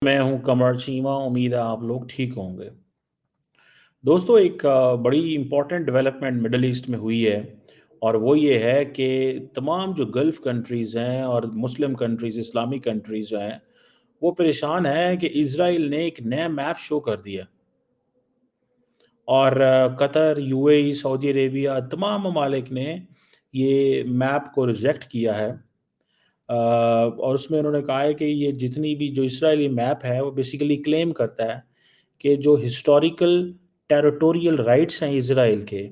میں ہوں قمر چیمہ، امید ہے آپ لوگ ٹھیک ہوں گے۔ دوستو ایک بڑی امپورٹنٹ ڈیولپمنٹ مڈل ایسٹ میں ہوئی ہے، اور وہ یہ ہے کہ تمام جو گلف کنٹریز ہیں اور مسلم کنٹریز، اسلامی کنٹریز جو ہیں، وہ پریشان ہیں کہ اسرائیل نے ایک نیا میپ شو کر دیا، اور قطر، یو اے ای، سعودی عربیہ، تمام ممالک نے یہ میپ کو ریجیکٹ کیا ہے۔ اور اس میں انہوں نے کہا ہے کہ یہ جتنی بھی جو اسرائیلی میپ ہے وہ بیسیکلی کلیم کرتا ہے کہ جو ہسٹوریکل ٹیریٹوریل رائٹس ہیں اسرائیل کے،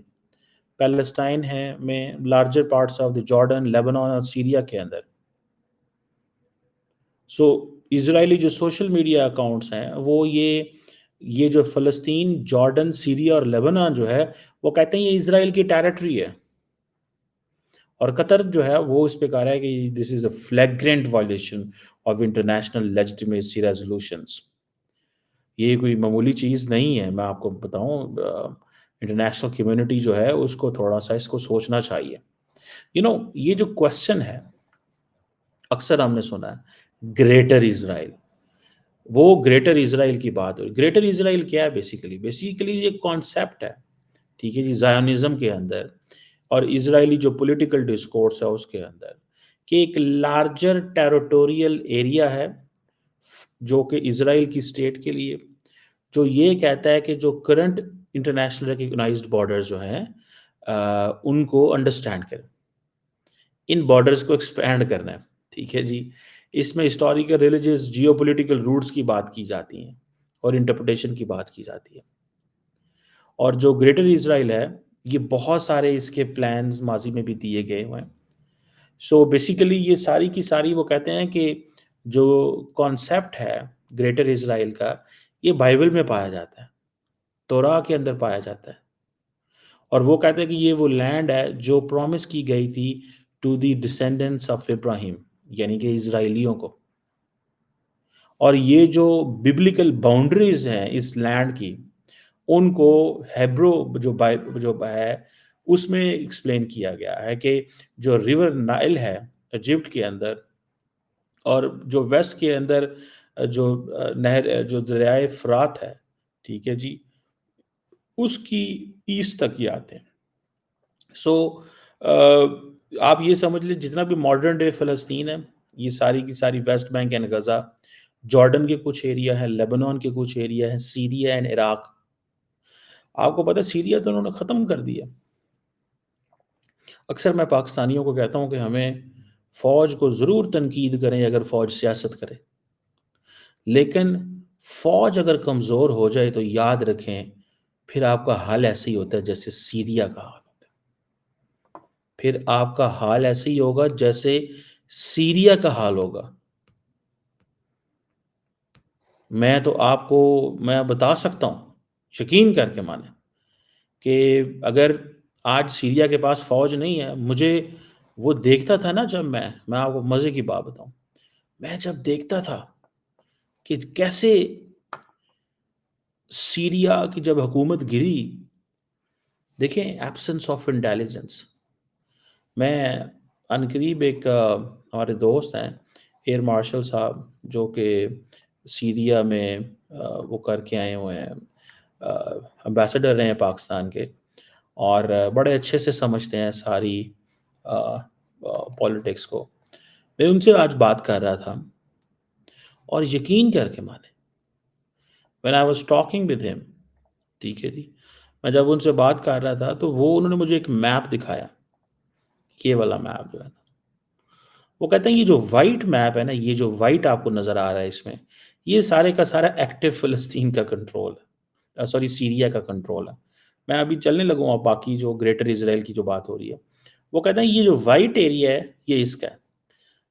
پیلسٹائن ہیں میں، larger parts of the Jordan, Lebanon اور سیریا کے اندر۔ سو اسرائیلی جو سوشل میڈیا اکاؤنٹس ہیں وہ یہ جو فلسطین، جارڈن، سیریا اور لیبنان جو ہے، وہ کہتے ہیں یہ اسرائیل کی ٹیریٹری ہے، اور قطر جو ہے وہ اس پہ کہہ رہا ہے کہ دس از اے فلیگرنٹ وائلیشن آف انٹرنیشنل لیجٹمیسی ریزولوشنس۔ یہ کوئی معمولی چیز نہیں ہے، میں آپ کو بتاؤں، انٹرنیشنل کمیونٹی جو ہے اس کو تھوڑا سا اس کو سوچنا چاہیے۔ یہ جو کوشچن ہے، اکثر ہم نے سنا ہے گریٹر اسرائیل، وہ گریٹر اسرائیل کی بات ہو۔ گریٹر اسرائیل کیا ہے؟ بیسیکلی یہ کانسیپٹ ہے، ٹھیک ہے جی، زائونزم کے اندر اور اسرائیلی جو پولیٹیکل ڈسکورس ہے اس کے اندر، کہ ایک لارجر ٹیریٹوریل ایریا ہے جو کہ اسرائیل کی اسٹیٹ کے لیے، جو یہ کہتا ہے کہ جو کرنٹ انٹرنیشنل ریکگنائزڈ بارڈرز جو ہیں ان کو انڈرسٹینڈ کریں، ان بارڈرز کو ایکسپینڈ کرنا ہے، ٹھیک ہے جی۔ اس میں historical, religious, geopolitical roots کی بات کی جاتی ہیں اور انٹرپریٹیشن کی بات کی جاتی ہے۔ اور جو گریٹر اسرائیل ہے، یہ بہت سارے اس کے پلانز ماضی میں بھی دیے گئے ہوئے ہیں۔ سو بیسیکلی یہ ساری کی ساری وہ کہتے ہیں کہ جو کانسیپٹ ہے گریٹر اسرائیل کا، یہ بائبل میں پایا جاتا ہے، توراہ کے اندر پایا جاتا ہے، اور وہ کہتے ہیں کہ یہ وہ لینڈ ہے جو پرومس کی گئی تھی ٹو دی ڈسینڈنٹس آف ابراہیم، یعنی کہ اسرائیلیوں کو۔ اور یہ جو ببلیکل باؤنڈریز ہیں اس لینڈ کی، ان کو ہیبرو جو ہے اس میں ایکسپلین کیا گیا ہے کہ جو ریور نائل ہے ایجپٹ کے اندر، اور جو ویسٹ کے اندر جو نہر، جو دریائے فرات ہے، ٹھیک ہے جی، اس کی ایسٹ تک یہ آتے ہیں۔ سو آپ یہ سمجھ لیں جتنا بھی ماڈرن ڈے فلسطین ہے، یہ ساری کی ساری West Bank and Gaza, Jordan کے کچھ ایریا ہیں، لیبنان کے کچھ ایریا ہیں، سیریا اینڈ عراق۔ آپ کو پتہ ہے سیریا تو انہوں نے ختم کر دیا۔ اکثر میں پاکستانیوں کو کہتا ہوں کہ ہمیں فوج کو ضرور تنقید کریں اگر فوج سیاست کرے، لیکن فوج اگر کمزور ہو جائے تو یاد رکھیں پھر آپ کا حال ایسے ہی ہوتا ہے جیسے سیریا کا حال ہوتا ہے، پھر آپ کا حال ایسے ہی ہوگا جیسے سیریا کا حال ہوگا۔ میں تو آپ کو میں بتا سکتا ہوں، یقین کر کے مانیں، کہ اگر آج سیریا کے پاس فوج نہیں ہے، مجھے وہ دیکھتا تھا نا، جب میں آپ کو مزے کی بات بتاؤں، میں جب دیکھتا تھا کہ کیسے سیریا کی جب حکومت گری، دیکھیں ایبسنس آف انٹیلیجنس۔ میں عنقریب ایک ہمارے دوست ہیں ایئر مارشل صاحب، جو کہ سیریا میں وہ کر کے آئے ہوئے ہیں، امبیسڈر رہے ہیں پاکستان کے، اور بڑے اچھے سے سمجھتے ہیں ساری پولیٹکس کو۔ میں ان سے آج بات کر رہا تھا، اور یقین کر کے مانے، when I was talking with him، ٹھیک ہے جی، میں جب ان سے بات کر رہا تھا تو وہ انہوں نے مجھے ایک میپ دکھایا، یہ والا میپ جو ہے نا، وہ کہتے ہیں یہ جو وائٹ میپ ہے نا، یہ جو وائٹ آپ کو نظر آ رہا ہے اس میں، یہ سارے کا سارا ایکٹیو فلسطین کا کنٹرول ہے، سوری سیریا کا کنٹرول ہے۔ میں ابھی چلنے لگوں اب باقی جو گریٹر اسرائیل کی جو بات ہو رہی ہے، وہ کہتے ہیں یہ جو وائٹ ایریا ہے یہ اس کا ہے،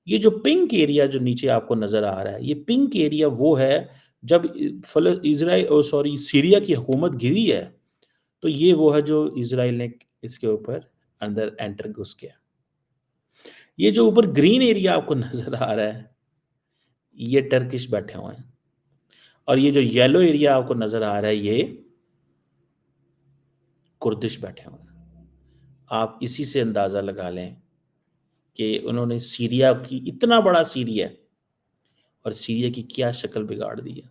یہ جو پنک ایریا جو نیچے آپ کو نظر آ رہا ہے، یہ پنک ایریا وہ ہے جب سیریا کی حکومت گری ہے، تو یہ وہ ہے جو اسرائیل نے اس کے اوپر اندر انٹر گھس گیا۔ یہ جو اوپر گرین ایریا آپ کو نظر آ رہا ہے، یہ ٹرکش بیٹھے ہوئے ہیں، اور یہ جو یلو ایریا آپ کو نظر آ رہا ہے، یہ کردش بیٹھے ہوئے ہیں۔ آپ اسی سے اندازہ لگا لیں کہ انہوں نے سیریا کی، اتنا بڑا سیریا اور سیریا کی کیا شکل بگاڑ دی ہے.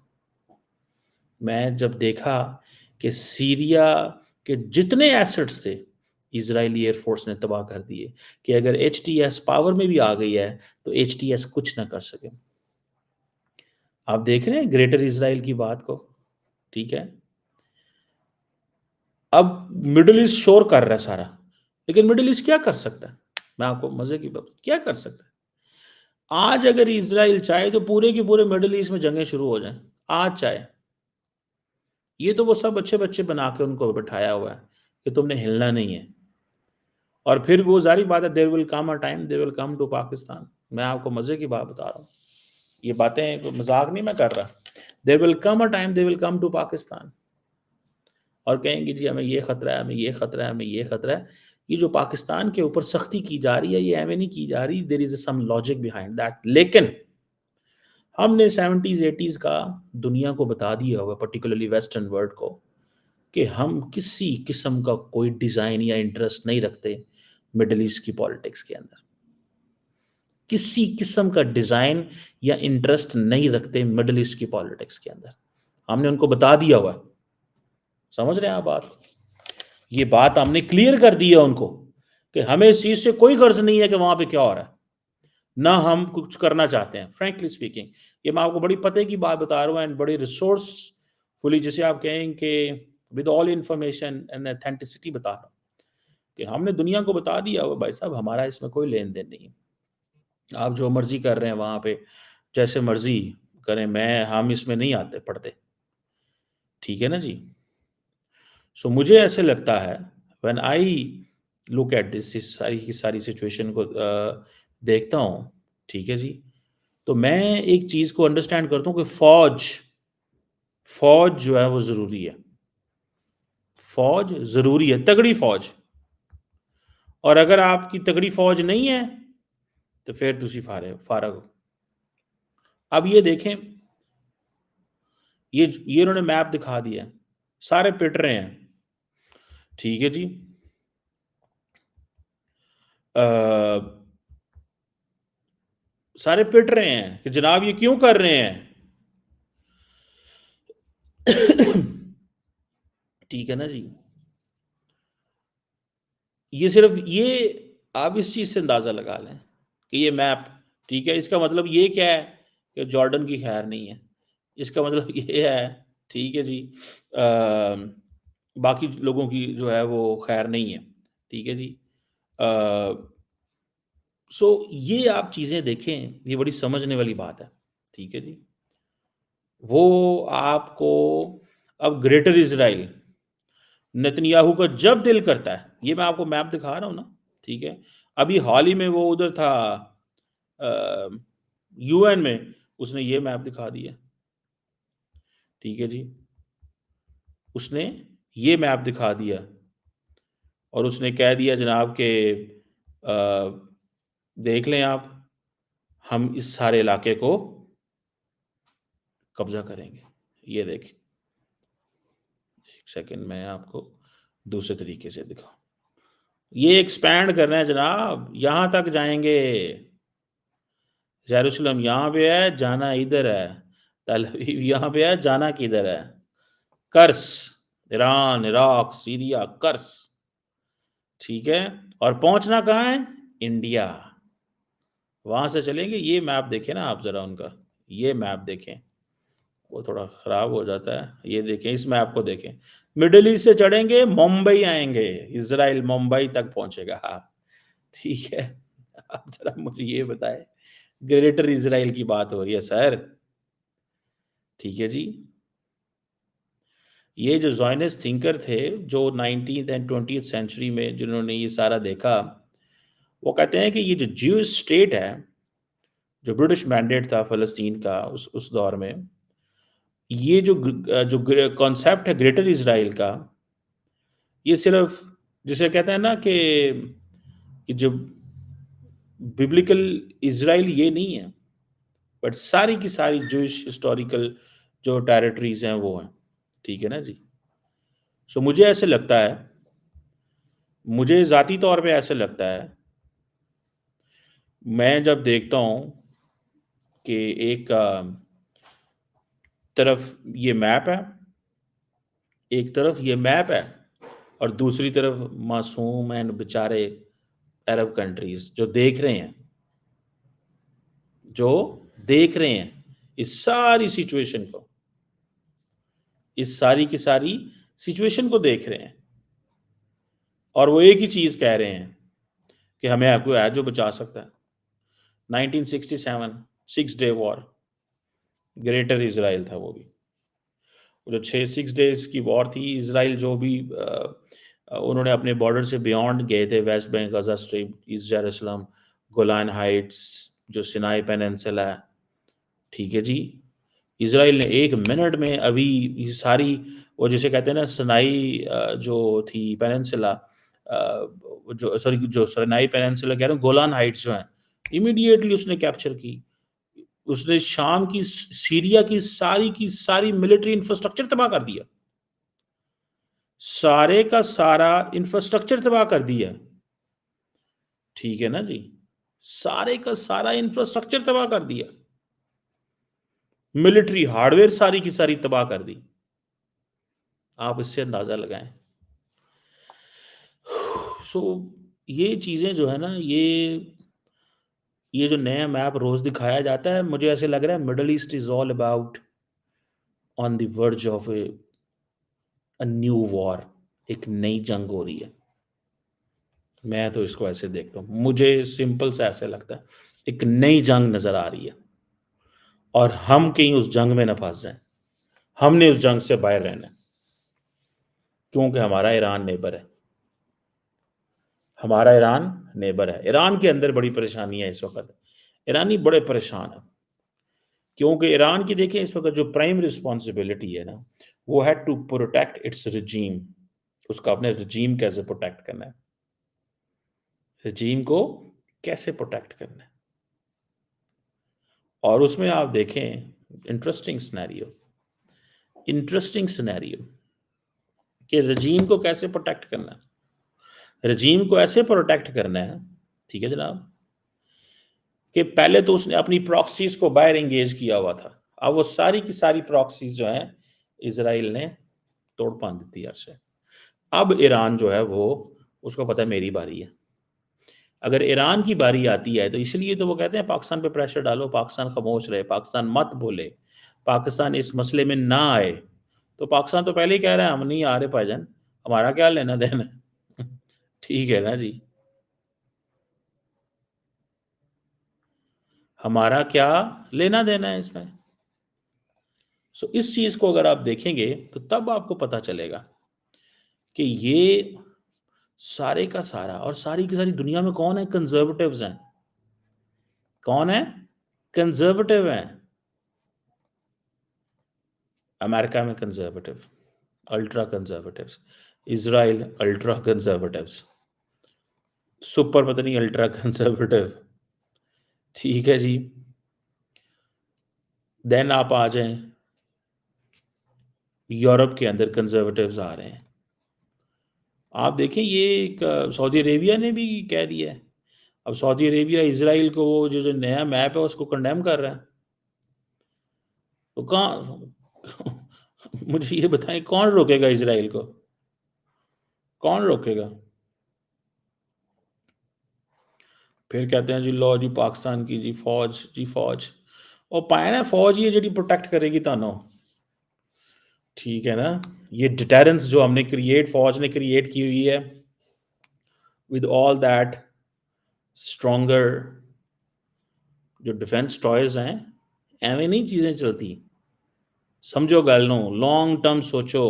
میں جب دیکھا کہ سیریا کے جتنے ایسٹس تھے اسرائیلی ایئر فورس نے تباہ کر دیے کہ اگر ایچ ٹی ایس پاور میں بھی آ گئی ہے تو ایچ ٹی ایس کچھ نہ کر سکے. آپ دیکھ رہے ہیں گریٹر اسرائیل کی بات کو. ٹھیک ہے, اب مڈل ایسٹ شور کر رہا ہے سارا, لیکن مڈل ایسٹ کیا کر سکتا ہے؟ میں آپ کو مزے کی بات کیا کر سکتا ہے. آج اگر اسرائیل چاہے تو پورے کے پورے مڈل ایسٹ میں جنگیں شروع ہو جائیں, آج چاہے. یہ تو وہ سب اچھے بچے بنا کے ان کو بٹھایا ہوا ہے کہ تم نے ہلنا نہیں ہے. اور پھر وہ ظاہری بات ہے, there will come a time they will come to Pakistan. میں آپ کو مزے کی بات بتا رہا ہوں, یہ باتیں مذاق نہیں میں کر رہا. There will come a time they will come to Pakistan, اور کہیں گے جی ہمیں یہ خطرہ ہے, ہمیں یہ خطرہ ہے, ہمیں یہ خطرہ ہے. یہ جو پاکستان کے اوپر سختی کی جا رہی ہے یہ ایویں نہیں کی جا رہی, دیر از سم لاجک بیہائنڈ دیٹ. لیکن ہم نے 70s 80s کا دنیا کو بتا دیا ہوا, پرٹیکولرلی ویسٹرن ورلڈ کو, کہ ہم کسی قسم کا کوئی ڈیزائن یا انٹرسٹ نہیں رکھتے مڈل ایسٹ کی پالیٹکس کے اندر. کسی قسم کا ڈیزائن یا انٹرسٹ نہیں رکھتے مڈل ایسٹ کی پالیٹکس کے اندر. ہم نے ان کو بتا دیا ہوا. سمجھ رہے ہیں آپ بات؟ یہ بات ہم نے کلیئر کر دی ہے ان کو کہ ہمیں اس چیز سے کوئی غرض نہیں ہے کہ وہاں پہ کیا ہو رہا ہے, نہ ہم کچھ کرنا چاہتے ہیں. فرینکلی اسپیکنگ, یہ میں آپ کو بڑی پتے کی بات بتا رہا ہوں, اینڈ بڑی ریسورس فلی, جسے آپ کہیں کہ with all information and authenticity بتا رہا ہوں کہ ہم نے دنیا کو بتا دیا ہوا بھائی صاحب ہمارا اس میں کوئی لین دین نہیں ہے. آپ جو مرضی کر رہے ہیں وہاں پہ جیسے مرضی کریں, ہم اس میں نہیں آتے پڑھتے. ٹھیک ہے نا جی. سو مجھے ایسے لگتا ہے when I look at this, اس ساری کی ساری سچویشن کو دیکھتا ہوں, ٹھیک ہے جی, تو میں ایک چیز کو انڈرسٹینڈ کرتا ہوں کہ فوج جو ہے وہ ضروری ہے. فوج ضروری ہے, تگڑی فوج. اور اگر آپ کی تگڑی فوج نہیں ہے تو پھر تسی فارغ ہو. اب یہ دیکھیں, یہ انہوں نے میپ دکھا دیا, سارے پٹ رہے ہیں. ٹھیک ہے جی, سارے پٹ رہے ہیں کہ جناب یہ کیوں کر رہے ہیں. ٹھیک ہے نا جی. یہ صرف یہ آپ اس چیز سے اندازہ لگا لیں کہ یہ میپ, ٹھیک ہے, اس کا مطلب یہ کیا ہے کہ جارڈن کی خیر نہیں ہے. اس کا مطلب یہ ہے, ٹھیک ہے جی, باقی لوگوں کی جو ہے وہ خیر نہیں ہے. ٹھیک ہے جی. سو یہ آپ چیزیں دیکھیں, یہ بڑی سمجھنے والی بات ہے. ٹھیک ہے جی. وہ آپ کو اب گریٹر اسرائیل نتنیاہو کا جب دل کرتا ہے, یہ میں آپ کو میپ دکھا رہا ہوں نا, ٹھیک ہے, ابھی حال ہی میں وہ ادھر تھا یو این میں, اس نے یہ میپ دکھا دیا. ٹھیک ہے جی, اس نے یہ میپ دکھا دیا اور اس نے کہہ دیا جناب کہ دیکھ لیں آپ, ہم اس سارے علاقے کو قبضہ کریں گے. یہ دیکھیں, ایک سیکنڈ میں آپ کو دوسرے طریقے سے دکھاؤں. یہ ایکسپینڈ کر رہے ہیں جناب, یہاں تک جائیں گے. یروشلم یہاں پہ ہے, جانا ادھر ہے. تل ابیب یہاں پہ ہے, جانا کدھر ہے. کرس, ایران, عراق, سیریا, کرس. ٹھیک ہے, اور پہنچنا کہاں ہے؟ انڈیا. وہاں سے چلیں گے. یہ میپ دیکھیں نا آپ ذرا ان کا, یہ میپ دیکھیں, وہ تھوڑا خراب ہو جاتا ہے. یہ دیکھیں, اس میپ کو دیکھیں. مڈل ایسٹ سے چڑھیں گے, ممبئی آئیں گے, اسرائیل ممبئی تک پہنچے گا. ٹھیک ہے, آپ ذرا مجھے یہ بتائیں, گریٹر اسرائیل کی بات ہو رہی ہے سر. ٹھیک ہے جی. یہ جو زائنسٹ تھنکر تھے جو 19th اینڈ 20th سینچری میں جنہوں نے یہ سارا دیکھا, وہ کہتے ہیں کہ یہ جو جیوش اسٹیٹ ہے, جو برٹش مینڈیٹ تھا فلسطین کا اس دور میں, یہ جو کانسیپٹ ہے گریٹر اسرائیل کا, یہ صرف جسے کہتے ہیں نا کہ جو ببلیکل اسرائیل یہ نہیں ہے, بٹ ساری کی ساری جوش ہسٹوریکل جو ٹیریٹریز ہیں وہ ہیں. ٹھیک ہے نا جی. سو مجھے ایسے لگتا ہے, مجھے ذاتی طور پہ ایسے لگتا ہے, میں جب دیکھتا ہوں کہ ایک طرف یہ میپ ہے، ایک طرف یہ میپ ہے، اور دوسری طرف معصوم اینڈ بیچارے عرب کنٹریز جو دیکھ رہے ہیں، جو دیکھ رہے ہیں اس ساری سچویشن کو، اس ساری کی ساری سچویشن کو دیکھ رہے ہیں، اور وہ ایک ہی چیز کہہ رہے ہیں کہ ہمیں آپ کو ہے جو بچا سکتا ہے۔ 1967 سکس ڈے وار، گریٹر اسرائیل تھا وہ بھی، جو 6 ڈیز کی وار تھی، اسرائیل جو بھی انہوں نے اپنے بارڈر سے بیونڈ گئے تھے، West Bank, Gaza strip, East Jerusalem, Golan Heights, جو سینائی پیننسلا ہے، ٹھیک ہے جی، اسرائیل نے 1 منٹ میں ابھی یہ ساری، وہ جسے کہتے ہیں نا سینائی جو تھی پیننسلا، جو سوری جو سینائی پیننسلا کہہ رہے ہیں، گولان ہائٹس جو ہیں، امیڈیٹلی اس نے کیپچر کی، اس نے شام کی، سیریا کی ساری ملٹری انفراسٹرکچر تباہ کر دیا، سارے کا سارا انفراسٹرکچر تباہ کر دیا، ٹھیک ہے نا جی، سارے کا سارا انفراسٹرکچر تباہ کر دیا، ملٹری ہارڈ ویئر ساری کی ساری تباہ کر دی، آپ اس سے اندازہ لگائیں۔ سو یہ چیزیں جو ہے نا، یہ جو نیا میپ روز دکھایا جاتا ہے، مجھے ایسے لگ رہا ہے Middle East is all about on the verge of a new war, ایک نئی جنگ ہو رہی ہے، میں تو اس کو ایسے دیکھتا ہوں، مجھے سمپل سے ایسے لگتا ہے ایک نئی جنگ نظر آ رہی ہے، اور ہم کہیں اس جنگ میں نہ پھنس جائیں، ہم نے اس جنگ سے باہر رہنا ہے، کیونکہ ہمارا ایران نیبر ہے، ہمارا ایران نیبر ہے، ایران کے اندر بڑی پریشانی ہے اس وقت، ایرانی بڑے پریشان ہیں، کیونکہ ایران کی دیکھیں اس وقت جو پرائم رسپانسبلٹی ہے نا، وہ ہے ٹو پروٹیکٹ اٹس رجیم، اس کا اپنے رجیم کیسے پروٹیکٹ کرنا ہے، رجیم کو کیسے پروٹیکٹ کرنا ہے، اور اس میں آپ دیکھیں انٹرسٹنگ سینیریو کہ رجیم کو کیسے پروٹیکٹ کرنا ہے، رجیم کو ایسے پروٹیکٹ کرنا ہے، ٹھیک ہے جناب، کہ پہلے تو اس نے اپنی پراکسیز کو باہر انگیج کیا ہوا تھا، اب وہ ساری کی ساری پراکسیز جو ہیں اسرائیل نے توڑ پان دیتی ہے سے، اب ایران جو ہے وہ، اس کو پتہ ہے میری باری ہے، اگر ایران کی باری آتی ہے تو اس لیے تو وہ کہتے ہیں پاکستان پہ پریشر ڈالو، پاکستان خاموش رہے، پاکستان مت بولے، پاکستان اس مسئلے میں نہ آئے، تو پاکستان تو پہلے ہی کہہ رہا ہے ہم نہیں آ رہے بھائی جان، ہمارا کیا لینا دینا، ٹھیک ہے نا جی، ہمارا کیا لینا دینا ہے اس میں، سو اس چیز کو اگر آپ دیکھیں گے تو تب آپ کو پتا چلے گا کہ یہ سارے کا سارا، اور ساری کی ساری دنیا میں کون ہے کنزرویٹیوز ہیں، کون ہے کنزرویٹیو ہیں، امریکہ میں کنزرویٹیو، الٹرا کنزرویٹیوز، اسرائیل الٹرا کنزرویٹیوز، سپر پتہ نہیں الٹرا کنزرویٹیو، ٹھیک ہے جی، دین آپ آ جائیں یورپ کے اندر کنزرویٹیوز آ رہے ہیں، آپ دیکھیں یہ ایک سعودی عربیہ نے بھی کہہ دیا ہے، اب سعودی عربیہ اسرائیل کو وہ جو نیا میپ ہے اس کو کنڈیم کر رہا ہے، تو کہاں مجھے یہ بتائیں کون روکے گا اسرائیل کو، کون روکے گا، پھر کہتے ہیں جی لو جی پاکستان کی جی فوج اور پائے نا فوج یہ جڑی پروٹیکٹ کرے گی تانوں، ٹھیک ہے نا، یہ ڈیٹرنس جو ہم نے فوج نے کریٹ کی ہوئی ہے with all that stronger جو ڈیفنس ٹوائز ہیں، ایویں نہیں چیزیں چلتی، سمجھو گل نو، لانگ ٹرم سوچو،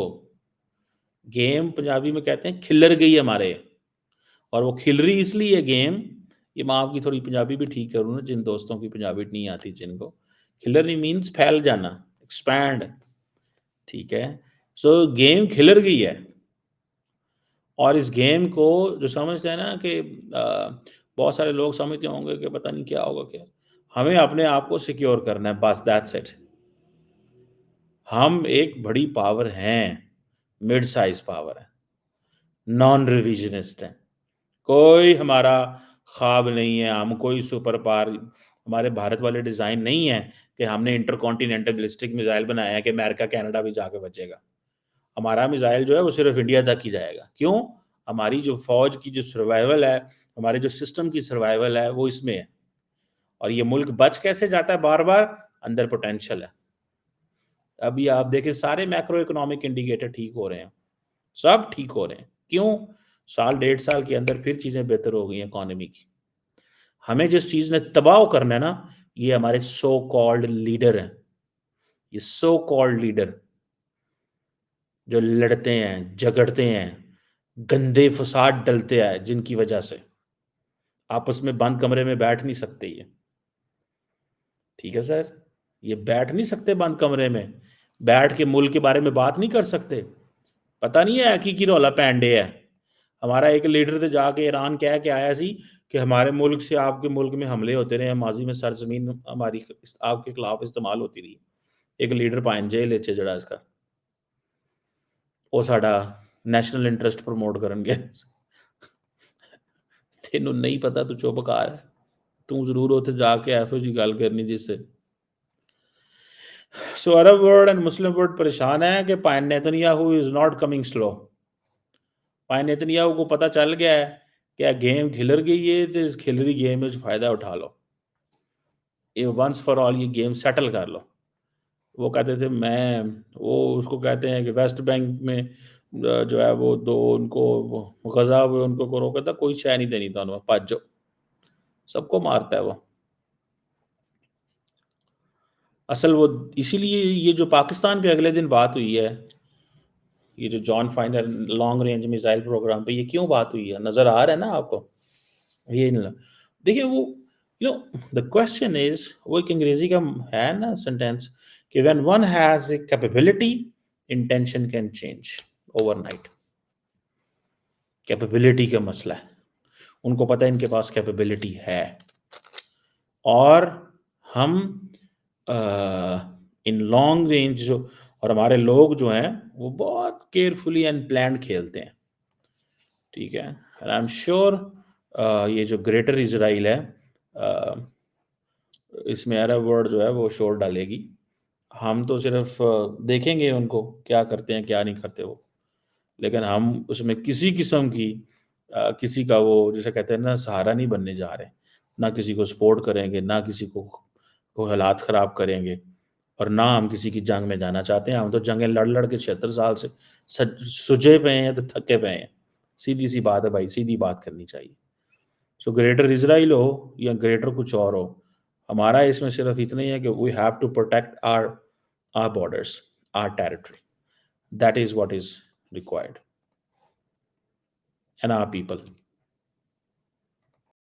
گیم پنجابی میں کہتے ہیں کھلر گئی ہمارے، اور وہ کھل رہی اس لیے گیم، یہ میں آپ کی تھوڑی پنجابی بھی ٹھیک کروں نا جن دوستوں کی پنجابی نہیں آتی جن کو، کھلر نہیں مینس پھیل جانا، ایکسپینڈ، ٹھیک ہے، سو گیم کھلر گئی ہے، اور اس گیم کو جو سمجھتے ہیں نا کہ بہت سارے لوگ سمجھتے ہوں گے کہ پتہ نہیں کیا ہوگا، کیا ہمیں اپنے آپ کو سیکیور کرنا ہے، بس دیٹس اٹ، ہم ایک بڑی پاور ہیں، مڈ سائز پاور ہے، نان ریویژنسٹ ہیں، کوئی ہمارا خواب نہیں ہے ہم کوئی سپر پاور ہمارے بھارت والے ڈیزائن نہیں ہیں کہ ہم نے انٹر کانٹیننٹل بیلسٹک میزائل بنایا ہے کہ امریکہ کینیڈا بھی جا کے بچے گا. ہمارا میزائل جو ہے وہ صرف انڈیا تک ہی جائے گا. کیوں؟ ہماری جو فوج کی جو سروائیول ہے، ہمارے جو سسٹم کی سروائیول ہے، وہ اس میں ہے. اور یہ ملک بچ کیسے جاتا ہے بار بار؟ اندر پوٹینشل ہے. ابھی آپ دیکھیں سارے میکرو اکنامک انڈیکیٹر ٹھیک ہو رہے ہیں، سب ٹھیک ہو رہے ہیں. کیوں؟ سال 1.5 سال کے اندر پھر چیزیں بہتر ہو گئی ہیں اکانومی کی. ہمیں جس چیز نے تباہ کرنا ہے نا، یہ ہمارے سو کالڈ لیڈر ہیں. یہ سو کالڈ لیڈر جو لڑتے ہیں، جھگڑتے ہیں، گندے فساد ڈلتے ہیں، جن کی وجہ سے آپس میں بند کمرے میں بیٹھ نہیں سکتے. یہ ٹھیک ہے سر، یہ بیٹھ نہیں سکتے بند کمرے میں، بیٹھ کے ملک کے بارے میں بات نہیں کر سکتے. پتہ نہیں ہے کی رولا پینڈے ہے. ہمارا ایک لیڈر تو جا کے ایران کہہ کے آیا سی کہ ہمارے ملک سے آپ کے ملک میں حملے ہوتے رہے ہیں، ماضی میں سرزمین ہماری آپ کے خلاف استعمال ہوتی رہی. ایک لیڈر پائن جیل جڑا اس کا وہ ساڈا نیشنل انٹرسٹ پروموٹ کرن گیا. تینوں نہیں پتا تو چپ کر ہے. تو ضرور اتنے جا کے ایسو جی گل کرنی جس سے. So Arab world and Muslim world پریشان ہے کہ پائن Netanyahu is not coming slow. پائن نیتنیاہو کو پتہ چل گیا ہے کہ گیم کھلر گئی ہے تو اس کھلری گیم میں فائدہ اٹھا لو. یہ ونس فار آل یہ گیم سیٹل کر لو. وہ کہتے تھے وہ اس کو کہتے ہیں کہ ویسٹ بینک میں جو ہے وہ دو ان کو غزہ ان کو روکا تھا، کوئی شے نہیں دینی تھا انہوں پاج جو سب کو مارتا ہے وہ. اصل وہ اسی لیے یہ جو پاکستان پہ اگلے دن بات ہوئی ہے، یہ جو Jon Finer long range missile programme پہ، یہ کیوں بات ہوئی ہے؟ نظر آ رہا ہے نا آپ کو؟ یہ دیکھیں وہ دا کوشچن از، وہ ایک انگریزی کا ہے نا سینٹینس کہ when one has a capability intention can change over night. Capability کا مسئلہ ہے. ان کو پتہ ہے ان کے پاس کیپیبلٹی ہے، اور ہم ان لانگ رینج جو اور ہمارے لوگ جو ہیں وہ بہت کیئرفلی اینڈ پلانڈ کھیلتے ہیں. ٹھیک ہے. آئی ایم شیور یہ جو گریٹر اسرائیل ہے اس میں عرب ورلڈ جو ہے وہ شور ڈالے گی. ہم تو صرف دیکھیں گے ان کو کیا کرتے ہیں کیا نہیں کرتے وہ، لیکن ہم اس میں کسی قسم کی کسی کا وہ جیسے کہتے ہیں نا سہارا نہیں بننے جا رہے. نہ کسی کو سپورٹ کریں گے، نہ کسی کو حالات خراب کریں گے، اور نہ ہم کسی کی جنگ میں جانا چاہتے ہیں. ہم تو جنگیں لڑ لڑ کے 76 سال سے سجے پے ہیں تو تھکے پے ہیں. سیدھی سی بات ہے بھائی، سیدھی بات کرنی چاہیے. سو گریٹر اسرائیل ہو یا گریٹر کچھ اور ہو، ہمارا اس میں صرف اتنا ہی ہے کہ we have to protect our borders, our territory. That is what is required. And our people.